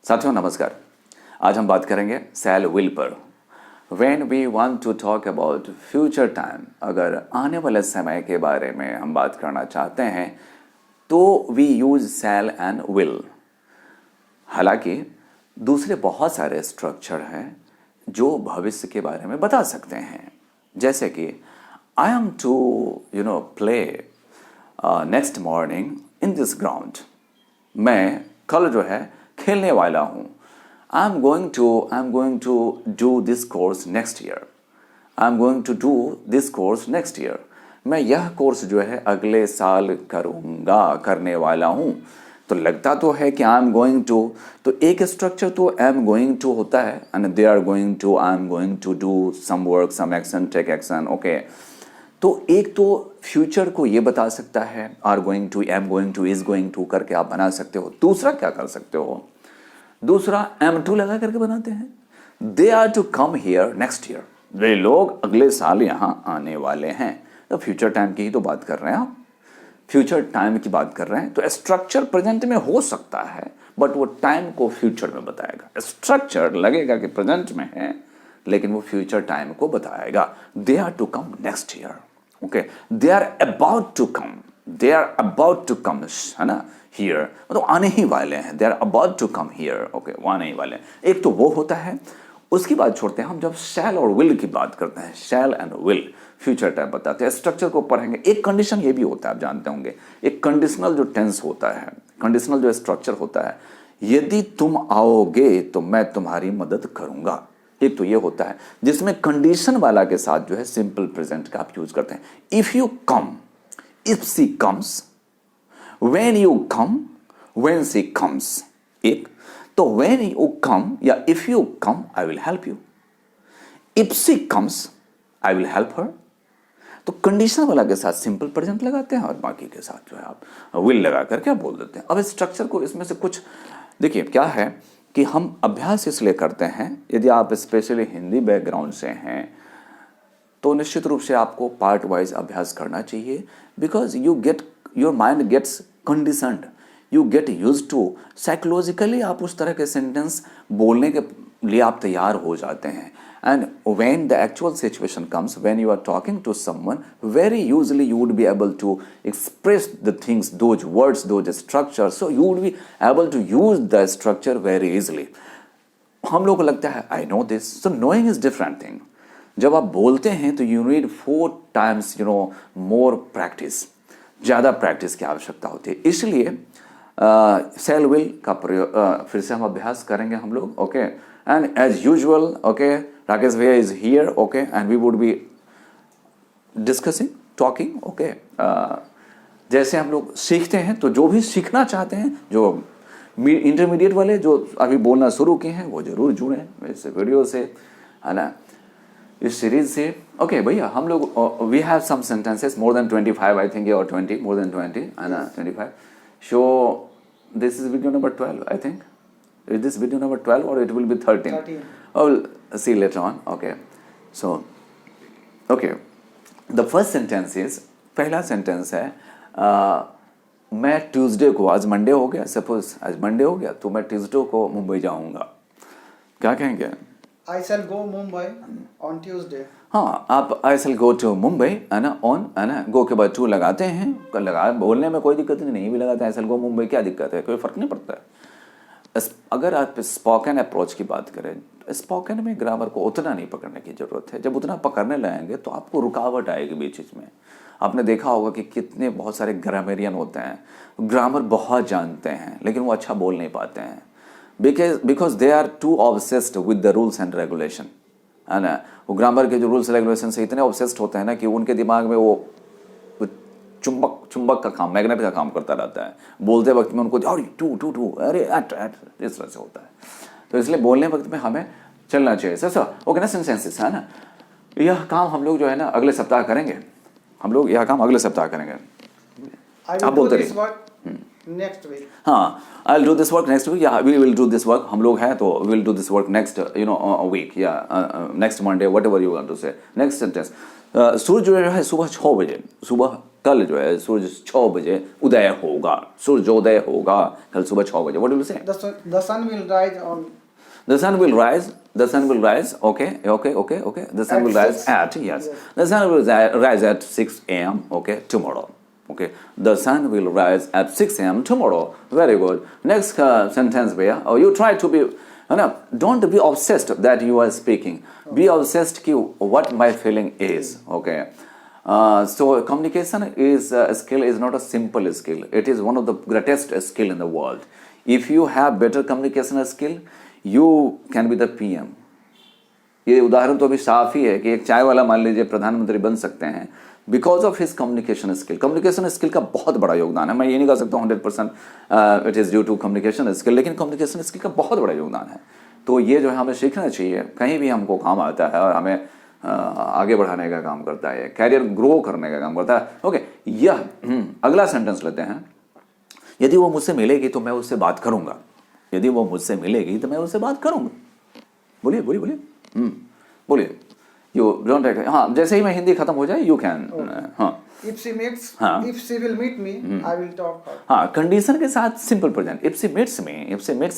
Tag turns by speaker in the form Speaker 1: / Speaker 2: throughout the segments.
Speaker 1: साथियों नमस्कार। आज हम बात करेंगे सेल विल पर। When we want to talk about future time, अगर आने वाले समय के बारे में हम बात करना चाहते हैं तो we use shall and will. हालांकि दूसरे बहुत सारे स्ट्रक्चर हैं जो भविष्य के बारे में बता सकते हैं, जैसे कि I am to play next morning in this ground. मैं कल जो है खेलने वाला हूँ। I am going to do this course next year. I am going to do this course next year. मैं यह कोर्स जो है अगले साल करने वाला हूँ। तो लगता तो है कि आई एम गोइंग टू, तो एक स्ट्रक्चर तो आई एम गोइंग टू होता है and they are going to, I am going to do some work, some action, take action. Okay, तो एक तो फ्यूचर को ये बता सकता है, are going to, am going to, is going to करके आप बना सकते हो। दूसरा क्या कर सकते हो, दूसरा एम टू लगा करके बनाते हैं, they are to come here next year. वे लोग अगले साल यहाँ आने वाले हैं। तो फ्यूचर टाइम की ही तो बात कर रहे हैं आप, फ्यूचर टाइम की बात कर रहे हैं। तो स्ट्रक्चर प्रेजेंट में हो सकता है बट वो टाइम को फ्यूचर में बताएगा। स्ट्रक्चर लगेगा कि प्रेजेंट में है लेकिन वो फ्यूचर टाइम को बताएगा। They are to come next year. Okay, they are about to come, they are about to come, है ना, हियर, मतलब आने ही वाले हैं। They are about to come here. Okay, वो आने ही वाले हैं। एक तो वो होता है। उसकी बात छोड़ते हैं हम, जब शैल और विल की बात करते हैं, शैल एंड विल फ्यूचर टाइम बताते हैं। स्ट्रक्चर को पढ़ेंगे। एक कंडीशन ये भी होता है, आप जानते होंगे, एक कंडीशनल जो टेंस होता है, कंडीशनल जो स्ट्रक्चर होता है, यदि तुम आओगे तो मैं तुम्हारी मदद करूंगा। एक तो ये होता है जिसमें कंडीशन वाला के साथ जो है सिंपल प्रेजेंट का आप यूज करते हैं। If you come, if she comes, when you come, when she comes. एक तो व्हेन यू कम या if you come I will help you, if she comes I will help her. तो condition वाला के साथ simple present लगाते हैं और बाकी के साथ जो है आप विल लगा करके आप बोल देते हैं। अब स्ट्रक्चर को इसमें से कुछ देखिए, क्या है कि हम अभ्यास इसलिए करते हैं, यदि आप स्पेशली हिंदी बैकग्राउंड से हैं तो निश्चित रूप से आपको पार्ट वाइज अभ्यास करना चाहिए। Because you get, your mind gets conditioned, you get use to, psychologically आप उस तरह के सेंटेंस बोलने के लिए आप तैयार हो जाते हैं। And when the actual situation comes, when you are talking to someone, very usually you would be able to express the things, those words, those structures, so you would be able to use the structure very easily. हम लोग को लगता है I know this, so knowing is different thing. जब आप बोलते हैं तो you need 4 times more practice, ज़्यादा प्रैक्टिस की आवश्यकता होती है। इसलिए सेल विल का प्रयोग फिर से हम अभ्यास करेंगे हम लोग। Okay, and as usual, okay, Rakesh भैया is here, okay, and we would be discussing, talking. Okay, जैसे हम लोग सीखते हैं तो जो भी सीखना चाहते हैं, जो इंटरमीडिएट वाले जो अभी बोलना शुरू किए हैं वो जरूर जुड़ें इस वीडियो से, है ना, इस सीरीज से। ओके भैया, हम लोग we have some sentences more than 25 I think, और 20, मोर देन 20, है ना, 25। So this is video number 12 I think. Is this video number 12 और it will be 13? Oh, see later on. Okay, so okay, the first sentence is, पहला sentence है मैं Tuesday को, आज Monday हो गया, सपोज आज मंडे हो गया तो मैं ट्यूसडे को मुंबई जाऊंगा। क्या कहेंगे?
Speaker 2: I shall go Mumbai on Tuesday.
Speaker 1: हाँ, आप आई शैल गो टू मुंबई, है ना, ऑन, है ना, गो के बाद टू लगाते हैं, लगा बोलने में कोई दिक्कत नहीं भी लगाते हैं। आई शैल गो मुंबई, क्या दिक्कत है, कोई फर्क नहीं पड़ता है। अगर आप स्पोकन अप्रोच की बात करें, स्पोकन में ग्रामर को उतना नहीं पकड़ने की जरूरत है। जब उतना पकड़ने लगेंगे तो आपको रुकावट आएगी बीच बीच में। आपने देखा होगा कि कितने बहुत सारे ग्रामेरियन होते हैं, ग्रामर बहुत जानते हैं लेकिन वो अच्छा बोल नहीं पाते हैं, because they are too obsessed with the rules and regulation, है ना। वो ग्रामर के जो रूल्स रेगुलेशन से इतने ऑब्सेस्ड होते हैं ना कि उनके दिमाग में वो चुंबक का काम, मैग्नेट का काम करता रहता है। बोलते वक्त में उनको अरे टू टू टू, अरे एट एट, इस तरह से होता है। तो इसलिए बोलने वक्त में हमें चलना चाहिए। सर ओके ना, सेंसेस, है ना। यह काम हम लोग जो है ना अगले सप्ताह करेंगे, हम लोग यह काम अगले सप्ताह करेंगे। आप बोलते रहिए।
Speaker 2: नेक्स्ट वीक,
Speaker 1: हाँ, I will do this work next week, या we will do this work, हम लोग हैं तो we will do this work next week, या next Monday, whatever you want to say. Next sentence, सूर्य जो है सुबह 6 बजे, सुबह कल जो है सूरज 6 बजे उदय होगा, सूर्योदय होगा कल सुबह 6 बजे. What will you say?
Speaker 2: The sun will rise on
Speaker 1: The sun will rise. The sun will rise. Okay. The sun
Speaker 2: At
Speaker 1: will rise
Speaker 2: 6.
Speaker 1: at, yes.
Speaker 2: Yes.
Speaker 1: The sun will rise at 6 a.m. Okay, tomorrow. Okay. The sun will rise at 6 a.m. tomorrow. Very good. Next sentence, भैया. Oh, you try to be. No, don't be obsessed that you are speaking. Be obsessed कि what my feeling is. Okay. So communication is a skill is not a simple skill. It is one of the greatest skill in the world. If you have better communication skill, you can be the PM. ये उदाहरण तो अभी साफ ही है कि एक चाय वाला मान लीजिए प्रधानमंत्री बन सकते हैं because of his communication skill. Communication skill का बहुत बड़ा योगदान है. मैं ये नहीं कह सकता 100% it is due to communication skill, लेकिन कम्युनिकेशन स्किल का बहुत बड़ा योगदान है. तो ये जो है हमें सीखना चाहिए, कहीं भी हमको काम आता है और हमें आगे बढ़ाने का काम करता है, कैरियर ग्रो करने का काम करता है. ओके, यह अगला सेंटेंस लेते हैं. यदि वो मुझसे मिलेगी तो मैं उससे बात करूंगा. यदि वो मुझसे मिलेगी तो मैं उससे बात करूंगा. बोलिए बोलिए बोलिए. बोलिए. You don't take. हाँ, जैसे ही मैं हिंदी खत्म हो जाए यू कैन. हाँ,
Speaker 2: if she meets
Speaker 1: हाँ.
Speaker 2: if she will meet me I will talk her.
Speaker 1: हाँ, कंडीशन के साथ simple present. If she meets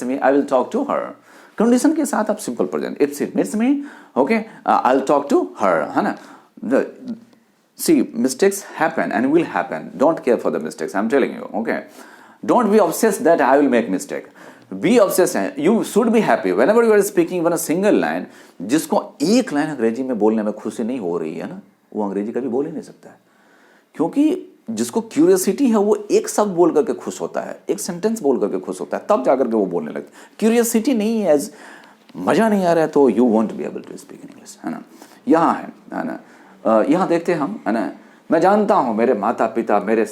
Speaker 1: me I will talk to her. Condition के साथ आप simple present. If she meets me, okay, I will talk to her, है ना. See, mistakes happen and will happen. Don't care for the mistakes. I'm telling you, okay. Don't be obsessed that I will make mistake. Be obsessed. You should be happy whenever you are speaking even a single line. जिसको एक line अंग्रेजी में बोलने में खुशी नहीं हो रही है ना, वो अंग्रेजी कभी बोल ही नहीं सकता है. क्योंकि जिसको क्यूरियोसिटी है वो एक शब्द बोल करके खुश होता है, एक सेंटेंस बोल करके खुश होता है, तब जाकर के वो बोलने लगता है. क्यूरियोसिटी नहीं है, एज मजा नहीं आ रहा है तो you won't be able to speak in English, है ना. यहाँ है ना. यहाँ देखते हैं हम, है ना. मैं जानता हूँ मेरे माता पिता मेरे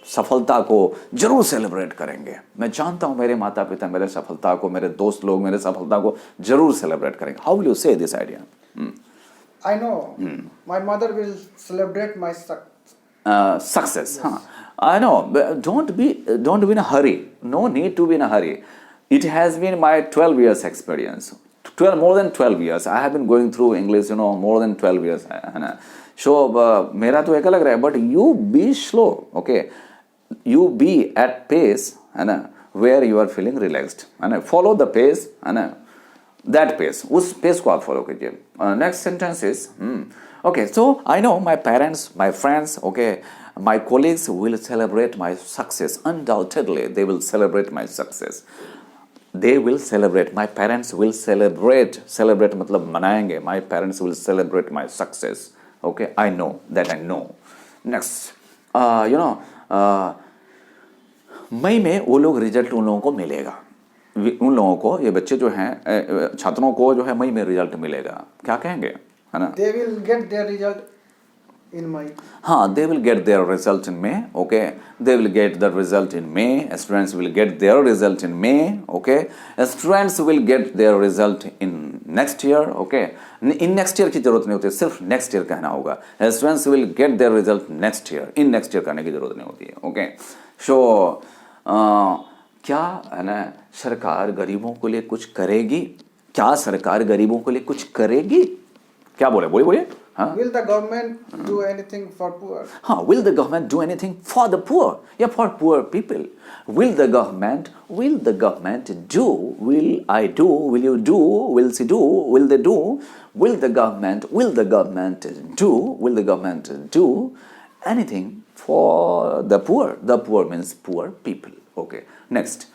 Speaker 1: सफलता को जरूर सेलिब्रेट करेंगे. मैं जानता हूँ मेरे माता पिता मेरे सफलता को, मेरे दोस्त लोग मेरे सफलता को जरूर सेलिब्रेट करेंगे. हाउ विल यू से this idea?
Speaker 2: I know my mother will celebrate my
Speaker 1: success. Huh. I know. But don't be in a hurry. No need to be in a hurry. It has been my 12 years experience. More than 12 years. I have been going through English, more than 12 years. है ना. So मेरा तो एक अलग रहा है. But you be slow, okay. You be at pace, है ना, where you are feeling relaxed, है ना. Follow the pace, है ना. That pace, उस pace को आप follow कीजिए. Next sentence is, okay. So I know my parents, my friends, okay, my colleagues will celebrate my success. Undoubtedly, they will celebrate my success. They will celebrate. My parents will celebrate. Celebrate मतलब मनाएंगे. My parents will celebrate my success. Okay, I know that. I know. Next, मई में वो लोग result उन लोगों को मिलेगा. उन लोगों को, ये बच्चे जो हैं छात्रों को जो है मई में रिजल्ट मिलेगा. क्या कहेंगे, है ना.
Speaker 2: They will get their result in May.
Speaker 1: हाँ, they will get their result in May. Okay, they will get the result in May. Students will get their result in May. Okay, students will get their result in next year. Okay, in next year की जरूरत नहीं होती, सिर्फ next year कहना होगा. Students will get their result next year. In next year कहने की जरूरत नहीं होती है. Okay, so क्या है ना, सरकार गरीबों के लिए कुछ करेगी? क्या सरकार गरीबों के लिए कुछ करेगी? क्या बोले, बोलिए. Huh?
Speaker 2: Will the government do anything for poor?
Speaker 1: Will the government do anything for the poor? Yeah, for poor people. Will the government do? Will I do? Will you do? Will she do? Will they do? Will the government do? Will the government do anything for the poor? The poor means poor people. Okay. Next.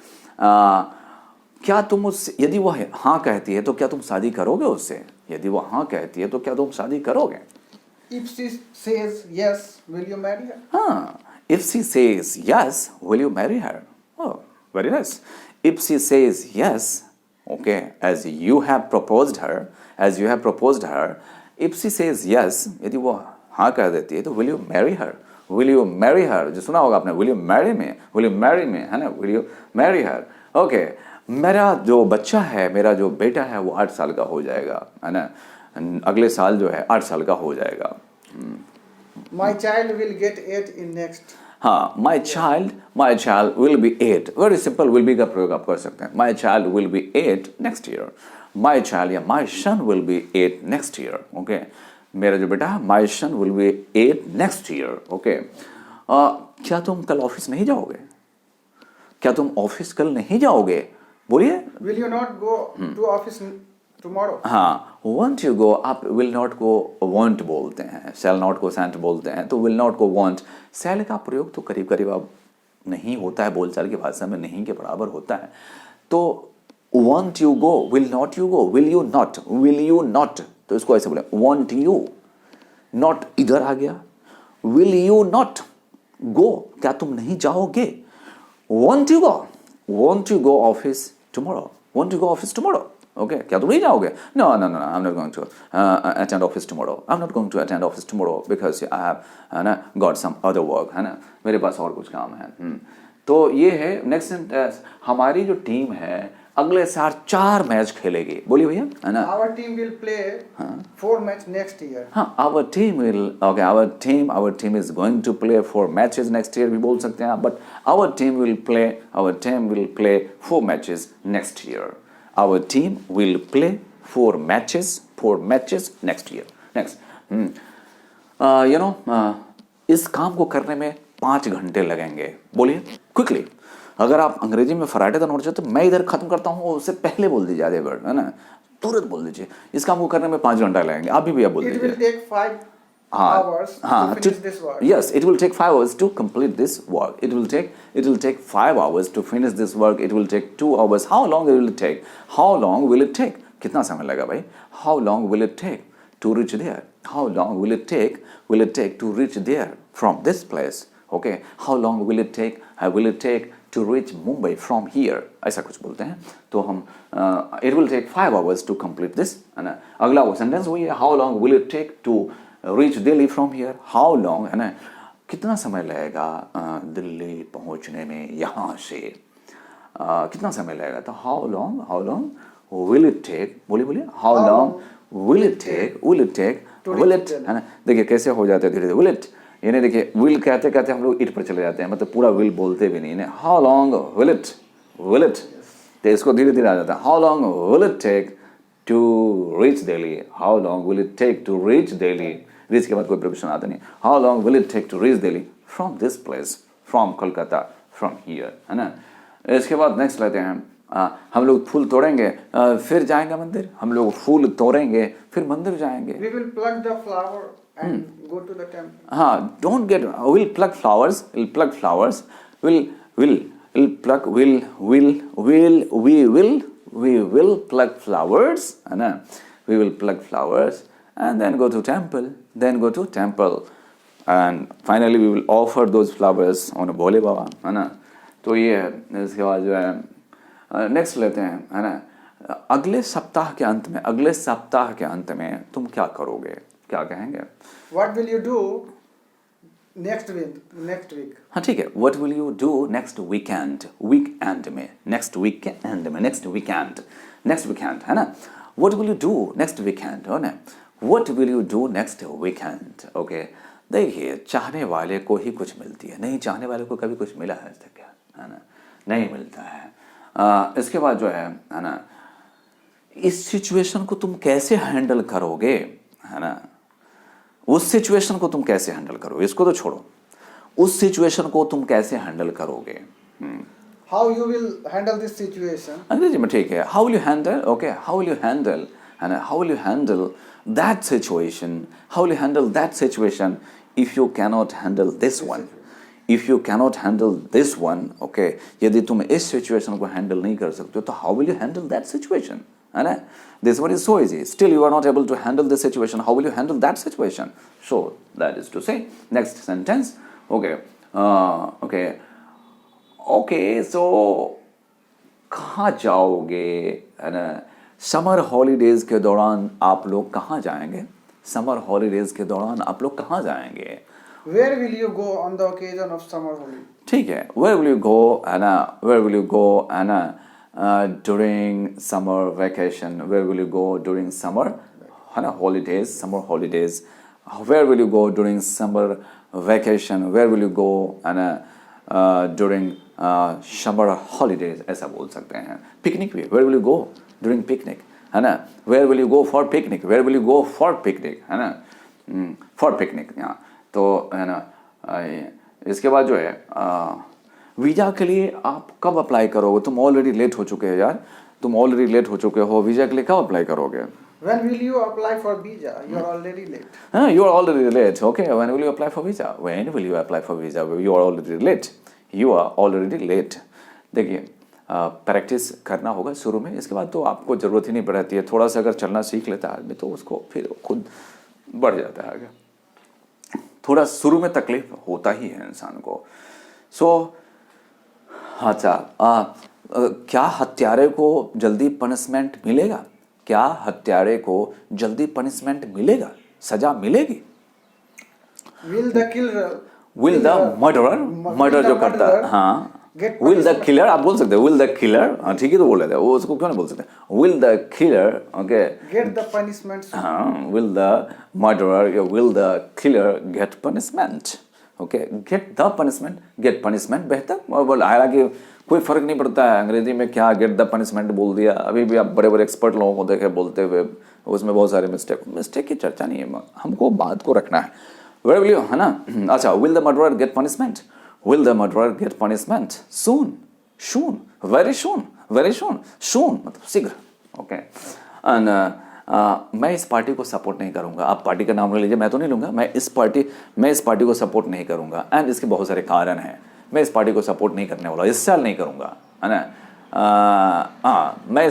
Speaker 1: क्या तुम उससे, यदि वो हाँ कहती है तो क्या तुम शादी करोगे उससे? यदि वो हाँ कहती है तो क्या तुम शादी करोगे?
Speaker 2: If she says yes, will you marry her?
Speaker 1: हाँ. If she says yes, will you marry her? Oh, very nice. If she says yes, okay, as you have proposed her, if she says yes, यदि वो हाँ कह देती है तो will you marry her? Will you marry her? जो सुना होगा आपने, will you marry me? Will you marry me? है ना, will you marry her? Okay. मेरा जो बच्चा है, मेरा जो बेटा है वो 8 साल का हो जाएगा, है ना. अगले साल जो है 8 साल का हो जाएगा.
Speaker 2: My child will get 8 in next.
Speaker 1: हाँ, my child will be 8. Very simple, will be का प्रयोग आप कर सकते हैं. My child will be 8 next year. My child या my son will be 8 next year. Okay. मेरा जो बेटा है, my son will be 8 next year. Okay. क्या तुम कल ऑफिस नहीं जाओगे? क्या तुम ऑफिस कल नहीं जाओगे? बोलिए।
Speaker 2: Will you not go to office tomorrow?
Speaker 1: हाँ, वॉन्ट यू गो, आप विल नॉट को वॉन्ट बोलते हैं, शैल नॉट को सेंट बोलते हैं, तो विल नॉट को वॉन्ट। शैल का प्रयोग तो करीब करीब अब नहीं होता है, बोलचाल की भाषा में नहीं के बराबर होता है। तो want you go, will not you go, will you not, तो इसको ऐसे बोले, वॉन्ट यू नॉट इधर आ गया, विल यू नॉट गो, क्या तुम नहीं जाओगे? Won't you go office tomorrow, won't you go office tomorrow, okay, क्या तुम नहीं जाओगे? No, I am not going to attend office tomorrow, I am not going to attend office tomorrow because I have, है ना, got some other work, है ना, मेरे पास और कुछ काम है। तो ये है नेक्स्ट सेंटेंस। हमारी जो टीम है अगले साल 4 मैच खेलेगी, बोलिए भैया, है ना।
Speaker 2: Our team will play 4 match next year.
Speaker 1: हाँ, our team is going to play 4 matches next year भी बोल सकते हैं, but our team will play 4 matches next year. Our team will play 4 matches next year. Next, इस काम को करने में 5 घंटे लगेंगे, बोलिए क्विकली। अगर आप अंग्रेजी में फ्राइडे तक नोट तो मैं इधर खत्म करता हूँ, उससे पहले बोल दीजिए आधे वर्ड, है ना, तुरंत बोल दीजिए, इस काम को करने में 5 घंटा लगेंगे। आप भी भैया बोल
Speaker 2: It
Speaker 1: दीजिए।
Speaker 2: will take 5 hours to finish this work.
Speaker 1: Yes, it will take 5 hours to complete this work. It will take 5 hours to finish this work. It will take 2 hours. How long will it take? How long will it take? कितना समय लगेगा भाई? How long will it take to reach there? How long will it take to reach there from this place? Okay. How long will it take to reach Mumbai from here? ऐसा कुछ बोलते हैं। तो हम it will take 5 hours to complete this, है ना। अगला वो सेंटेंस वही है, how long will it take to reach Delhi from here? How long, है ना, कितना समय लगेगा दिल्ली पहुंचने में यहाँ से, कितना समय लगेगा? तो how long will it take, बोलिए, how long will it take, है ना। देखिए कैसे हो जाते हैं धीरे धीरे, will it, ये नहीं, देखिए विल कहते कहते हम लोग इट पर चले जाते हैं, मतलब पूरा विल बोलते भी नहीं, हाउ लॉन्ग विल इट, तो इसको धीरे धीरे आ जाता है, how long will it take to reach Delhi, how long will it take to reach Delhi, reach के बाद कोई प्रिपोजिशन आता नहीं, how long will it take to reach Delhi from this place, from Kolkata, from here, है ना। इसके बाद नेक्स्ट लेते हैं, हम लोग फूल तोड़ेंगे फिर जाएंगे मंदिर, हम लोग फूल तोड़ेंगे फिर मंदिर जाएंगे।
Speaker 2: We will pluck the flower and go to the temple.
Speaker 1: हाँ, don't get, we'll pluck flowers, we will pluck, pluck flowers, है ना, we will pluck flowers and then go to temple, and finally we will offer those flowers on a भोले बाबा, है ना। तो ये है। इसके बाद जो है नेक्स्ट लेते हैं, है ना, अगले सप्ताह के अंत में तुम क्या करोगे, क्या कहेंगे?
Speaker 2: What will you do next week?
Speaker 1: हाँ ठीक है, what will you do next weekend में, next weekend, है ना, what will you do next weekend, है ना, what will you do next weekend, okay। देखिए, चाहने वाले को ही कुछ मिलती है, नहीं चाहने वाले को कभी कुछ मिला है आज तक, है ना, नहीं मिलता है। इसके बाद जो है ना, इस सिचुएशन को तुम कैसे हैंडल करोगे, है ना, उस सिचुएशन को तुम कैसे हैंडल करोगे, इसको तो छोड़ो, उस सिचुएशन को तुम कैसे हैंडल करोगे।
Speaker 2: How you will handle this situation?
Speaker 1: अंग्रेजी में ठीक है, how will you handle, okay, how will you handle, है ना, how will you handle that situation, how will you handle that situation if you cannot handle this one, if you cannot handle this one, okay, यदि तुम इस situation को handle नहीं कर सकते हो तो how will you handle that situation, है ना। This one is so easy. Still you are not able to handle this situation. How will you handle that situation? So that is to say, next sentence. Okay. So कहाँ जाओगे, है ना, summer holidays के दौरान आप लोग कहाँ जाएंगे? समर हॉलीडेज के दौरान आप लोग कहाँ जाएंगे?
Speaker 2: Where will you go on the occasion of summer holiday?
Speaker 1: ठीक है, where will you go, है ना, where will you go, है ना, during summer vacation, where will you go during summer, है ना, holidays, summer holidays, where will you go during summer vacation, where will you go, है ना, during summer holidays, ऐसा बोल सकते हैं। पिकनिक भी, where will you go during picnic, है ना, where will you go for picnic, where will you go for picnic, है ना, for picnic, यहाँ तो है ना, इसके बाद जो है वीज़ा के लिए आप कब अप्लाई करोगे? तुम ऑलरेडी लेट हो चुके हो यार, तुम ऑलरेडी लेट हो चुके हो। वीज़ा के लिए कब अप्लाई करोगे?
Speaker 2: When will you apply for visa? You are already late.
Speaker 1: You are already late. Okay, when will you apply for visa? When will you apply for visa? You are already late. You are already late. देखिए practice करना होगा शुरू में, इसके बाद तो आपको ज़रूरत ही नहीं पड़ती है। थोड़ा सा अगर चलना सीख लेता है आदमी तो उसको फिर खुद बढ़ जाता है आगे। थोड़ा शुरू में तकलीफ होता ही है इंसान को। अच्छा, क्या हत्यारे को जल्दी पनिशमेंट मिलेगा? क्या हत्यारे को जल्दी पनिशमेंट मिलेगा, सजा मिलेगी?
Speaker 2: Will the killer?
Speaker 1: Will the murderer, murder जो करता है, हाँ, will the killer, आप बोल सकते हो will the killer, हाँ ठीक है तो बोल लेते हैं, वो उसको क्यों नहीं बोल सकते? Will the killer, okay,
Speaker 2: Get the punishment.
Speaker 1: हाँ, will the murderer या will the killer get punishment? Okay, get the punishment, get punishment बेहतर और बोल, हालांकि कोई फर्क नहीं पड़ता है अंग्रेजी में क्या गेट द पनिशमेंट बोल दिया। अभी भी आप बड़े बड़े एक्सपर्ट लोगों को देखे बोलते हुए, उसमें बहुत सारे मिस्टेक की चर्चा नहीं है, हमको बात को रखना है। वेरी विल यू, है ना? अच्छा, will the murderer get punishment? Will the murderer get punishment soon? Soon, very soon, very soon, soon मतलब शीघ्र। ओके, एंड मैं इस पार्टी को सपोर्ट नहीं करूंगा। आप पार्टी का नाम ले लीजिए, मैं तो नहीं लूंगा। मैं इस पार्टी को सपोर्ट नहीं करूंगा एंड इसके बहुत सारे कारण हैं। मैं इस पार्टी को सपोर्ट नहीं करने वाला, इस साल नहीं करूंगा, है ना? मैं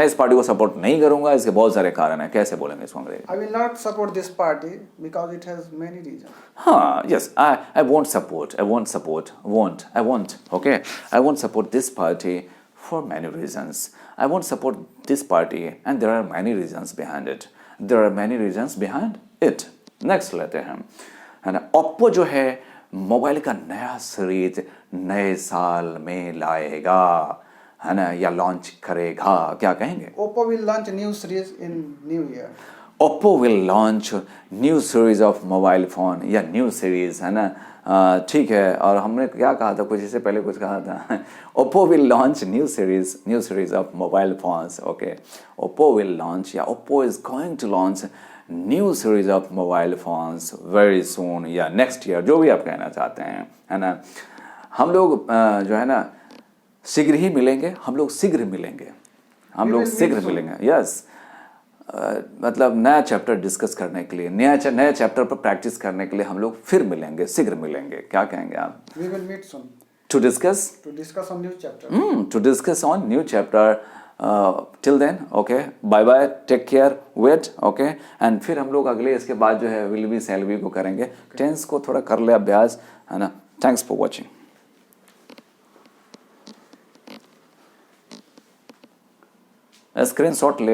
Speaker 1: इस पार्टी को सपोर्ट नहीं करूंगा, इसके बहुत सारे कारण हैं। कैसे बोलेंगे इसको अंग्रेजी?
Speaker 2: I will not support this party because it has many reasons.
Speaker 1: हाँ, yes, I won't support this party for many reasons. I won't support this party and there are many reasons behind it. There are many reasons behind it. Next लेते हैं, है ना? Oppo जो है mobile का नया series नए साल में लाएगा, है ना, या लॉन्च करेगा, क्या कहेंगे?
Speaker 2: Oppo will launch new series in New Year.
Speaker 1: Oppo will launch new series of mobile phone या new series, है ना? ठीक है, और हमने क्या कहा था, कुछ इससे पहले कुछ कहा था Oppo will launch new series of mobile phones. Okay, Oppo will launch या Oppo is going to launch new series of mobile phones very soon या next year, जो भी आप कहना चाहते हैं, है ना? हम लोग जो है ना शीघ्र ही मिलेंगे, हम लोग शीघ्र मिलेंगे, यस। मतलब नया चैप्टर डिस्कस करने के लिए, नया चैप्टर पर प्रैक्टिस करने के लिए हम लोग फिर मिलेंगे, शीघ्र मिलेंगे। क्या कहेंगे आप?
Speaker 2: We will meet soon.
Speaker 1: To discuss
Speaker 2: on new chapter.
Speaker 1: To discuss on new chapter. Till then, okay, bye bye, take care, wait, okay, and फिर हम लोग अगले इसके बाद जो है विल बी शैल बी को करेंगे। टेंस को थोड़ा कर ले अभ्यास, है ना? Thanks for watching. स्क्रीनशॉट ले